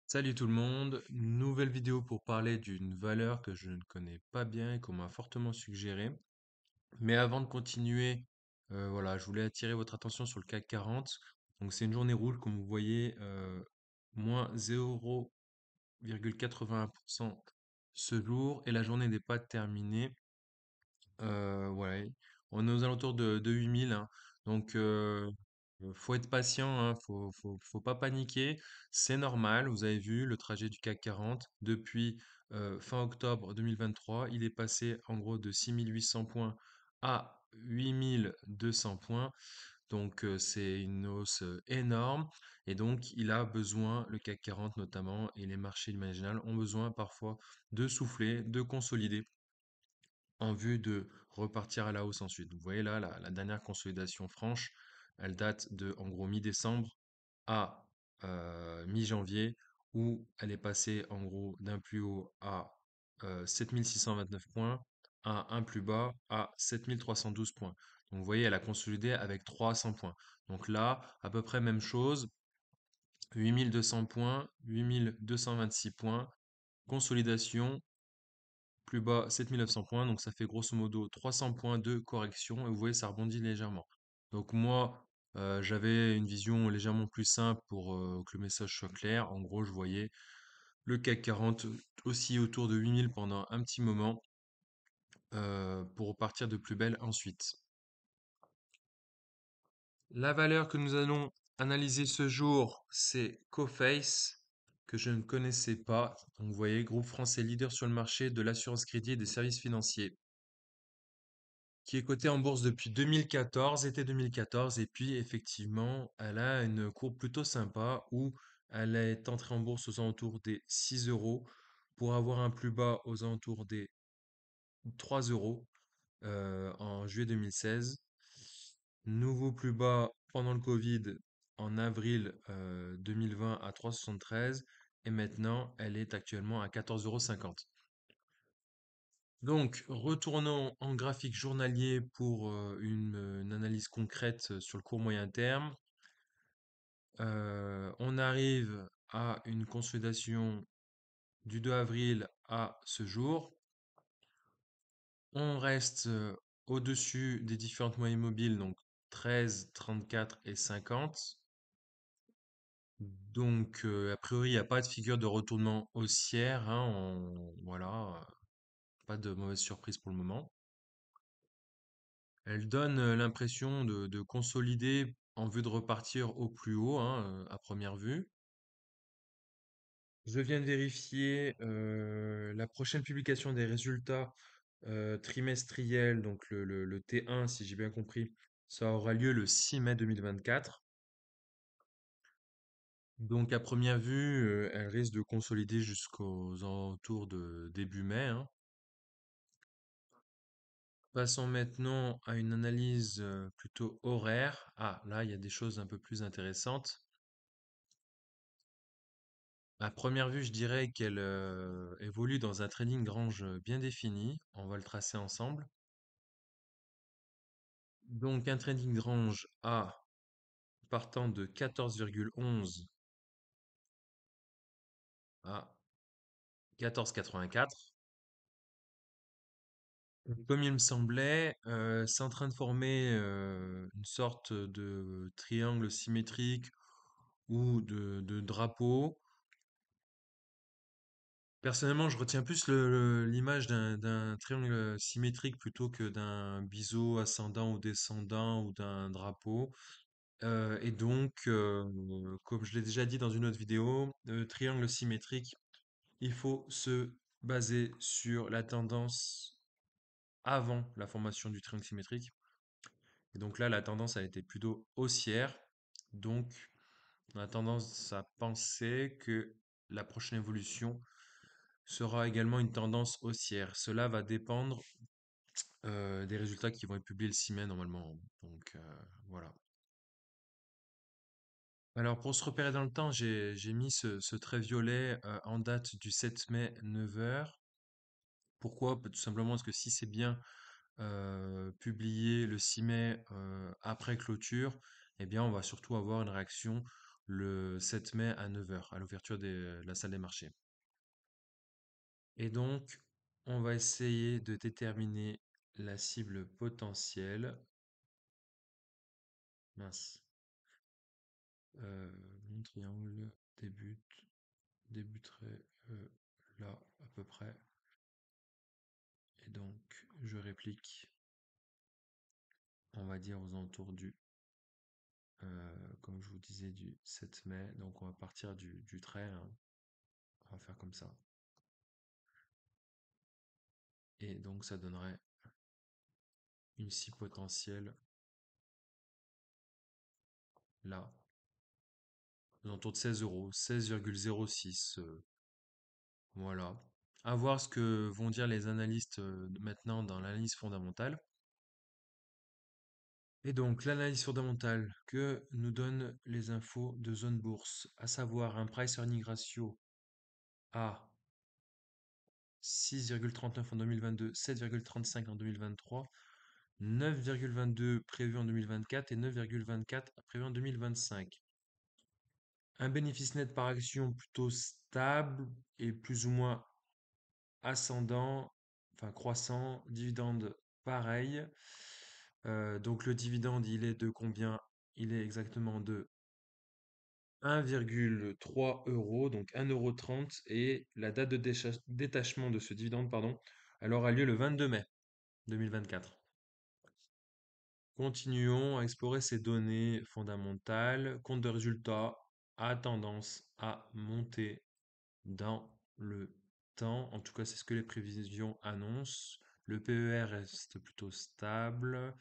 Salut tout le monde, nouvelle vidéo pour parler d'une valeur que je ne connais pas bien et qu'on m'a fortement suggérée. Mais avant de continuer, voilà, je voulais attirer votre attention sur le CAC 40. Donc c'est une journée rouge, comme vous voyez, moins 0,81% ce jour et la journée n'est pas terminée. Ouais, on est aux alentours de 8000, hein. Donc, faut être patient, hein, faut pas paniquer. C'est normal. Vous avez vu le trajet du CAC 40 depuis fin octobre 2023. Il est passé en gros de 6800 points à 8200 points. Donc, c'est une hausse énorme. Et donc, il a besoin, le CAC 40 notamment, et les marchés de manière générale, ont besoin parfois de souffler, de consolider en vue de repartir à la hausse ensuite. Vous voyez là, la dernière consolidation franche, elle date de en gros mi-décembre à mi-janvier, où elle est passée en gros d'un plus haut à 7629 points à un plus bas à 7312 points. Donc vous voyez, elle a consolidé avec 300 points. Donc là, à peu près même chose, 8200 points, 8226 points, consolidation, plus bas 7900 points, donc ça fait grosso modo 300 points de correction, et vous voyez, ça rebondit légèrement. Donc moi, j'avais une vision légèrement plus simple pour que le message soit clair. En gros, je voyais le CAC 40 aussi autour de 8000 pendant un petit moment, pour repartir de plus belle ensuite. La valeur que nous allons analyser ce jour, c'est Coface, que je ne connaissais pas. Donc, vous voyez, groupe français leader sur le marché de l'assurance crédit et des services financiers, qui est cotée en bourse depuis 2014, été 2014, et puis effectivement, elle a une courbe plutôt sympa où elle est entrée en bourse aux alentours des 6 euros pour avoir un plus bas aux alentours des 3 euros en juillet 2016. Nouveau plus bas pendant le Covid en avril 2020 à 3,73 et maintenant elle est actuellement à 14,50 €. Donc, retournons en graphique journalier pour une analyse concrète sur le court moyen terme. On arrive à une consolidation du 2 avril à ce jour. On reste au-dessus des différentes moyennes mobiles, donc 13, 34 et 50. Donc, a priori, il n'y a pas de figure de retournement haussière, hein, voilà, pas de mauvaise surprise pour le moment. Elle donne l'impression de consolider en vue de repartir au plus haut, hein, à première vue. Je viens de vérifier la prochaine publication des résultats trimestriels, donc le T1, si j'ai bien compris, ça aura lieu le 6 mai 2024. Donc à première vue, elle risque de consolider jusqu'aux alentours de début mai, hein. Passons maintenant à une analyse plutôt horaire. Ah, là, il y a des choses un peu plus intéressantes. À première vue, je dirais qu'elle évolue dans un trading range bien défini. On va le tracer ensemble. Donc un trading range A partant de 14,11 à 14,84. Comme il me semblait, c'est en train de former une sorte de triangle symétrique ou de drapeau. Personnellement, je retiens plus l'image d'un triangle symétrique plutôt que d'un biseau ascendant ou descendant ou d'un drapeau. Et donc, comme je l'ai déjà dit dans une autre vidéo, triangle symétrique, il faut se baser sur la tendance avant la formation du triangle symétrique. Et donc là, la tendance a été plutôt haussière. Donc, on a tendance à penser que la prochaine évolution sera également une tendance haussière. Cela va dépendre des résultats qui vont être publiés le 6 mai normalement. Donc voilà. Alors pour se repérer dans le temps, j'ai mis ce trait violet en date du 7 mai 9 heures. Pourquoi? Bah, tout simplement parce que si c'est bien publié le 6 mai après clôture, eh bien on va surtout avoir une réaction le 7 mai à 9 heures à l'ouverture de la salle des marchés. Et donc, on va essayer de déterminer la cible potentielle. Mince. Mon triangle débuterait là à peu près. Et donc, je réplique, on va dire aux alentours comme je vous disais, du 7 mai. Donc, on va partir du trait, hein. On va faire comme ça. Et donc, ça donnerait une cible potentielle là, aux alentours de 16 euros, 16,06. Voilà. À voir ce que vont dire les analystes maintenant dans l'analyse fondamentale. Et donc, l'analyse fondamentale que nous donnent les infos de zone bourse, à savoir un price earning ratio à 6,39 en 2022, 7,35 en 2023, 9,22 prévu en 2024 et 9,24 prévu en 2025. Un bénéfice net par action plutôt stable et plus ou moins ascendant, enfin croissant, dividende pareil. Donc le dividende, il est de combien? Il est exactement de 1,3 euros, donc 1,30 € et la date de détachement de ce dividende, pardon, elle aura lieu le 22 mai 2024. Continuons à explorer ces données fondamentales. Compte de résultat a tendance à monter dans le temps. En tout cas, c'est ce que les prévisions annoncent. Le PER reste plutôt stable.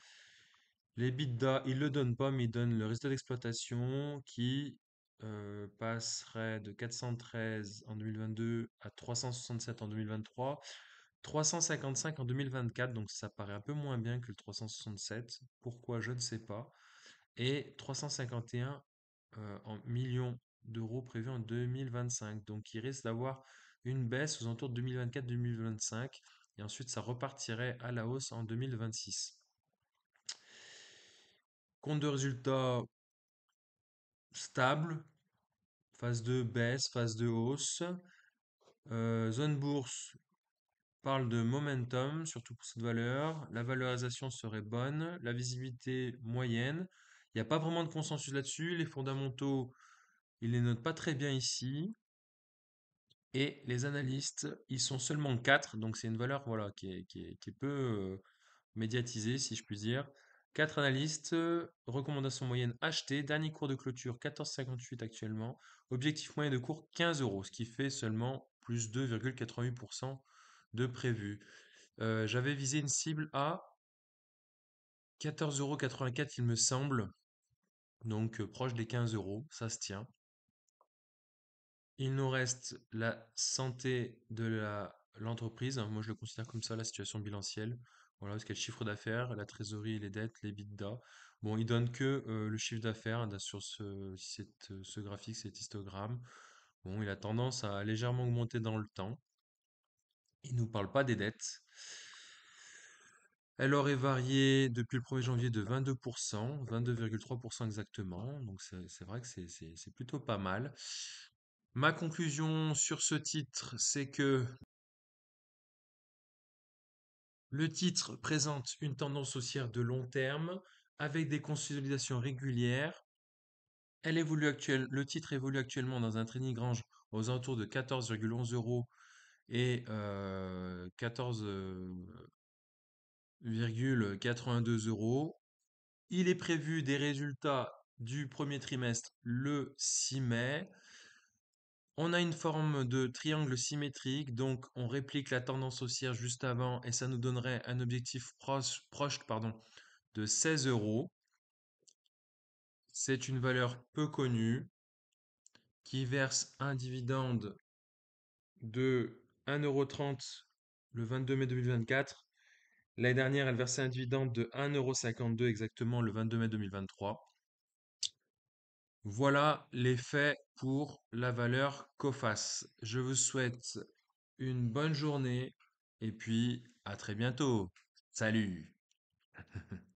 Les EBITDA, ils ne le donnent pas, mais ils donnent le résultat d'exploitation qui passerait de 413 en 2022 à 367 en 2023, 355 en 2024, donc ça paraît un peu moins bien que le 367. Pourquoi, je ne sais pas. Et 351 en millions d'euros prévus en 2025. Donc il risque d'avoir une baisse aux alentours de 2024-2025 et ensuite ça repartirait à la hausse en 2026. Compte de résultat stable, phase de baisse, phase de hausse. Zone bourse parle de momentum, surtout pour cette valeur. La valorisation serait bonne, la visibilité moyenne. Il n'y a pas vraiment de consensus là-dessus. Les fondamentaux, ils les notent pas très bien ici. Et les analystes, ils sont seulement 4, donc c'est une valeur voilà, qui est peu médiatisée, si je puis dire. 4 analystes, recommandation moyenne achetée, dernier cours de clôture 14,58 actuellement, objectif moyen de cours 15 euros, ce qui fait seulement plus 2,88% de prévu. J'avais visé une cible à 14,84 €, il me semble, donc proche des 15 euros, ça se tient. Il nous reste la santé de l'entreprise. Moi, je le considère comme ça, la situation bilancielle. Voilà, parce qu'il y a le chiffre d'affaires, la trésorerie, les dettes, les EBITDA. Bon, il donne que le chiffre d'affaires hein, sur ce graphique, cet histogramme. Bon, il a tendance à légèrement augmenter dans le temps. Il nous parle pas des dettes. Elle aurait varié depuis le 1er janvier de 22%, 22,3% exactement. Donc c'est vrai que c'est plutôt pas mal. Ma conclusion sur ce titre, c'est que le titre présente une tendance haussière de long terme avec des consolidations régulières. Le titre évolue actuellement dans un trading range aux alentours de 14,11 euros et 14,82 euros. Il est prévu des résultats du premier trimestre le 6 mai. On a une forme de triangle symétrique, donc on réplique la tendance haussière juste avant et ça nous donnerait un objectif proche pardon, de 16 euros. C'est une valeur peu connue qui verse un dividende de 1,30 € le 22 mai 2024. L'année dernière, elle versait un dividende de 1,52 € exactement le 22 mai 2023. Voilà les faits pour la valeur COFAS. Je vous souhaite une bonne journée et puis à très bientôt. Salut!